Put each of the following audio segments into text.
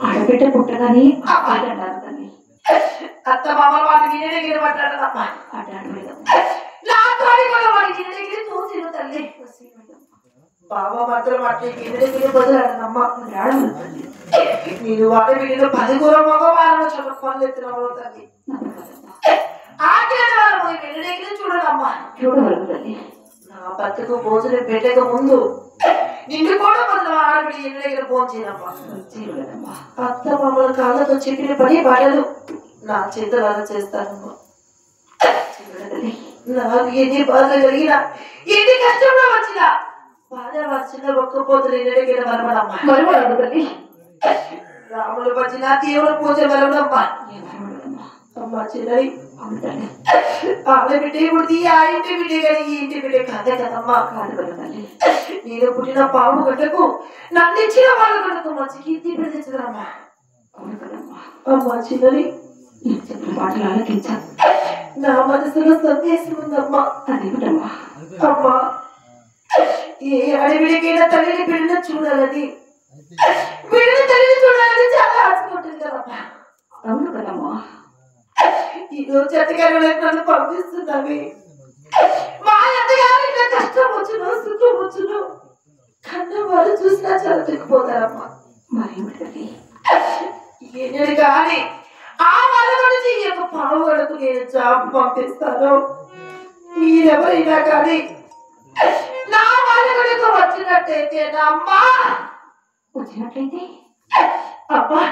ఆడబిడ్డ పుట్టగానే అన్నారు తల్లి. అత్త మామ వాటి మీద దగ్గర పడ్డాడు తల్లి. బాబా మాత్రం అట్లా కింద దగ్గర బదులాడనమ్మా. నేను వాడి వీడిలో 10 కూర మగవాళ్ళ చదువు పనులు ఎత్తున్నావు తల్లి. ఆఖరి వాళ్ళు వెళ్ళి దగ్గర చూడనమ్మా. చూడగలరు తల్లి. నా భర్తకు భోజనం పెట్టక ముందు నిన్ను కూడా మొదలు ఆడబిడ్డ ఇంటి దగ్గర ఫోన్ చేయనమ్మా. అత్త మామల కాళ్ళతో చెప్పిన పని బడలు నా చేతులు అలా చేస్తానమ్మా. నాకు ఎన్ని బాధలు కలిగినా ఎన్ని కష్టంలో వచ్చినా బాధ వచ్చిన ఒక్క పోతులు ఇంటి దగ్గర మరమడమ్మా. రాములు వచ్చిన దేవుడు పూజ మరమడమ్మా. అమ్మా చిన్నది ఆడబిడ్డ పుడితే ఆ ఇంటి బిడ్డ కానీ ఈ ఇంటి బిడ్డ కాదే కదమ్మా. కాదు కదా. నేను పుట్టిన పాము గడ్డకు నన్ను ఇచ్చిన వాళ్ళ గడ్డకు మంచి కీర్తి పెంచదమ్మా. అమ్మా చిన్నది పాటలు ఆలకించాను. నా మనసులో సందేశం ఉందమ్మా. అదేమిటమ్మా? అమ్మా ఏ ఆడబిడ్డకైనా తల్లిని బిడ్డను చూడాలని బిడ్డని తల్లిని చూడాలని చాలా ఆశకుంటుంది కదమ్మా. అవును కదమ్మా. ఈరోజు అత్తగారు నన్ను పంపిస్తున్నావి. మా అత్తగారు ఇంకా కష్టం వచ్చును సుఖం వచ్చును కన్నా వాళ్ళు చూసినా చదువుకుపోతారమ్మా. మరేమిటది? ఏనాడు కానీ ఆ వాళ్ళ నుంచి ఈ యొక్క పావుగడకు నేను జాబ్ పంపిస్తాను. మీరెవరైనా కానీ నా వాళ్ళ గడకు వచ్చినట్టయితే నా అమ్మా వచ్చినట్లయితే అబ్బా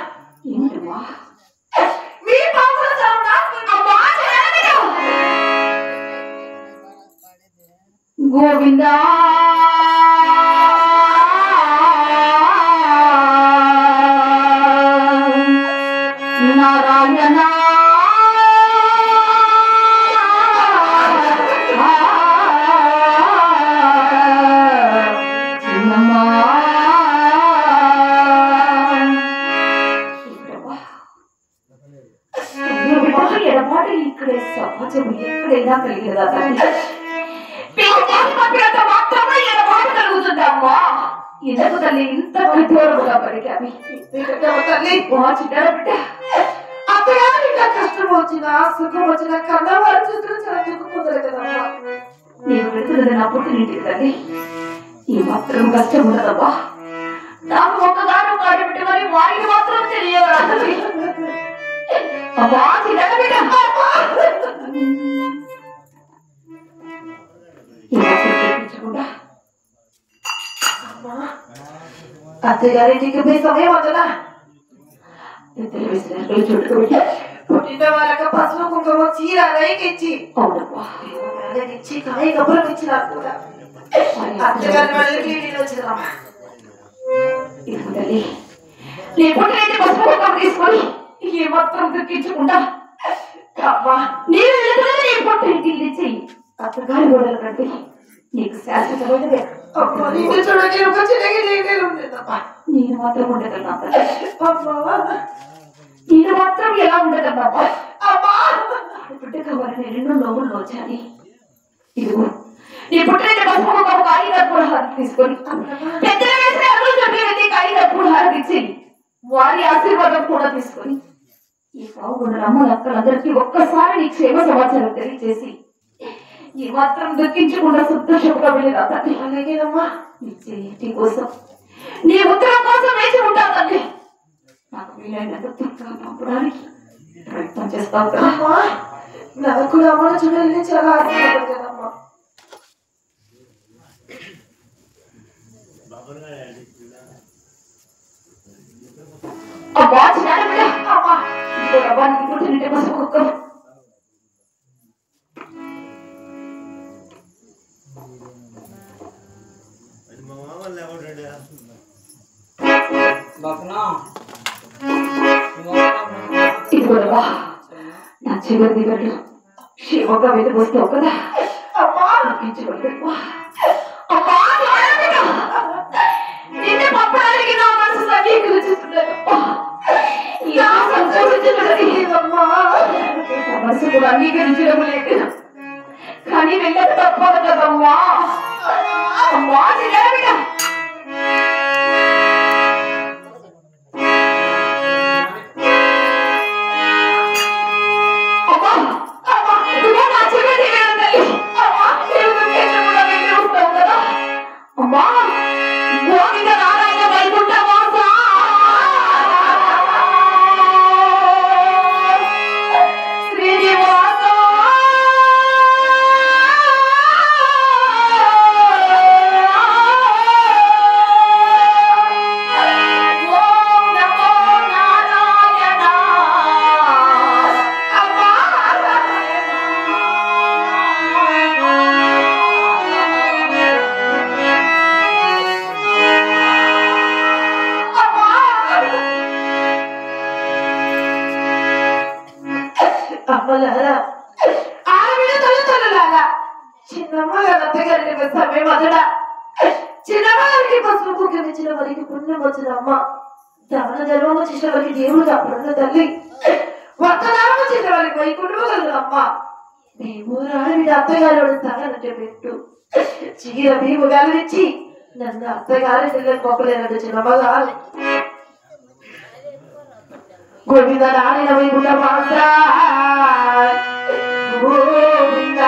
ఏమిటమ్మా? మీ పావుల గోవిందా నారాయణ ఎడబాటు ఇక్కడే సమాజం ఎక్కడైనా కలిగేదా తల్లి? మాత్రమే ఎడబాటు కలుగుతుందమ్మా. ఎందుకు తల్లి ఇంత కఠోరముగా పలికావి? తల్లి మా చిన్న బిడ్డ అత్తగారు ఇంకా కష్టం వచ్చినా సుఖం వచ్చినా కన్నా వాళ్ళు చూసిన చదువుకుపోతారు కదమ్మా. నేను వెళ్తున్నది నా పుట్టినింటికి తల్లి. ఈ మాత్రం కష్టం ఉండదమ్మా. నాకు ఒక్కగాను కాడి బిడ్డ మరి వారికి మాత్రం తెలియదా తల్లి? అమ్మా చిన్న బిడ్డ అత్తగారింటికి పోయి సమయం వదలా. చుట్టుకోబెట్టి పుట్టిన వాళ్ళకి పసుపు కుంకుమ చీర రైకిచ్చి ఇచ్చి కాయ కబురం ఇచ్చిన కూడా అత్తగారి వాళ్ళకి నేను వచ్చిందమ్మా. నీ పుట్టినైతే పసుపు కుంకుమ తీసుకొని ఏ మాత్రం దక్కించకుండా నీ పుట్టింటికి తెచ్చి అత్తగారి గోడలు కంటే నీకు శాశ్వతమైనదే. నేను మాత్రం ఉండగలనా? నేను మాత్రం ఎలా ఉండగలనా? పుట్టక వారిని 2 నవ్వులు నోచాలి. ఇదిగో నీ పుట్టిన పసుపు ఒక కాగితప్పుడు హారతి తీసుకొని పెద్దలు వేసిన అడుగులు చెప్పి కాగితప్పుడు హారతి ఇచ్చి వారి ఆశీర్వాదం కూడా తీసుకొని ఈ పావుగొండ అమ్మలక్కలందరికీ ఒక్కసారి నీ క్షేమ సమాచారం తెలియజేసి ఈ మాత్రం దుఃఖించకుండా సంతోషంగా వెళ్ళేదా తండ్రి. అలాగేనమ్మా. నీ కోసం నీ ఉత్తరం కోసం వేచి ఉంటావు తండ్రి. నాకు వీలైనంత త్వరగా పంపడానికి ప్రయత్నం చేస్తావు అమ్మా. నాకు కూడా అమ్మను చూడాలని చాలా ఆశపడ్డాను కదమ్మా. అబ్బా చిన్న అమ్మా రవానికి పుట్టినట్టే పసుపు కుక్క ఇదిగోవా నా చివరి దిగట్లు శివగా వెళ్ళిపోస్తావు కదా. అమ్మా నిన్నే పంపడానికి నా మనసు అంగీకరించుతున్నాను. మనసు కూడా అంగీకరించడం లేదు. కానీ వెళ్ళక తప్పదు కదమ్మా. అమ్మా చిన్న అమ్మలారా ఆడబిడ్డ తల్లిదండ్రులారా చిన్నమ్మ గారి అత్తగారికి సమయం వదడ చిన్నమ్మ గారికి పసుపు కుంకుమ ఇచ్చిన వారికి పుణ్యం వచ్చిన అమ్మ దాన ధర్మము చేసిన వారికి దేవుడు కాపాడున్న తల్లి వర్తదానము చేసిన వారికి వైకుంఠము కలుగున అమ్మ నీవు ఆడబిడ్డ అత్తగారు స్థానంటే పెట్టు చీర భీము గాలిచ్చి నన్ను అత్తగారి పిల్లలు మొక్కలేనట్టు చిన్నమ్మ గారు గోవింద నారాయణ వైకుంఠ మాస గోవింద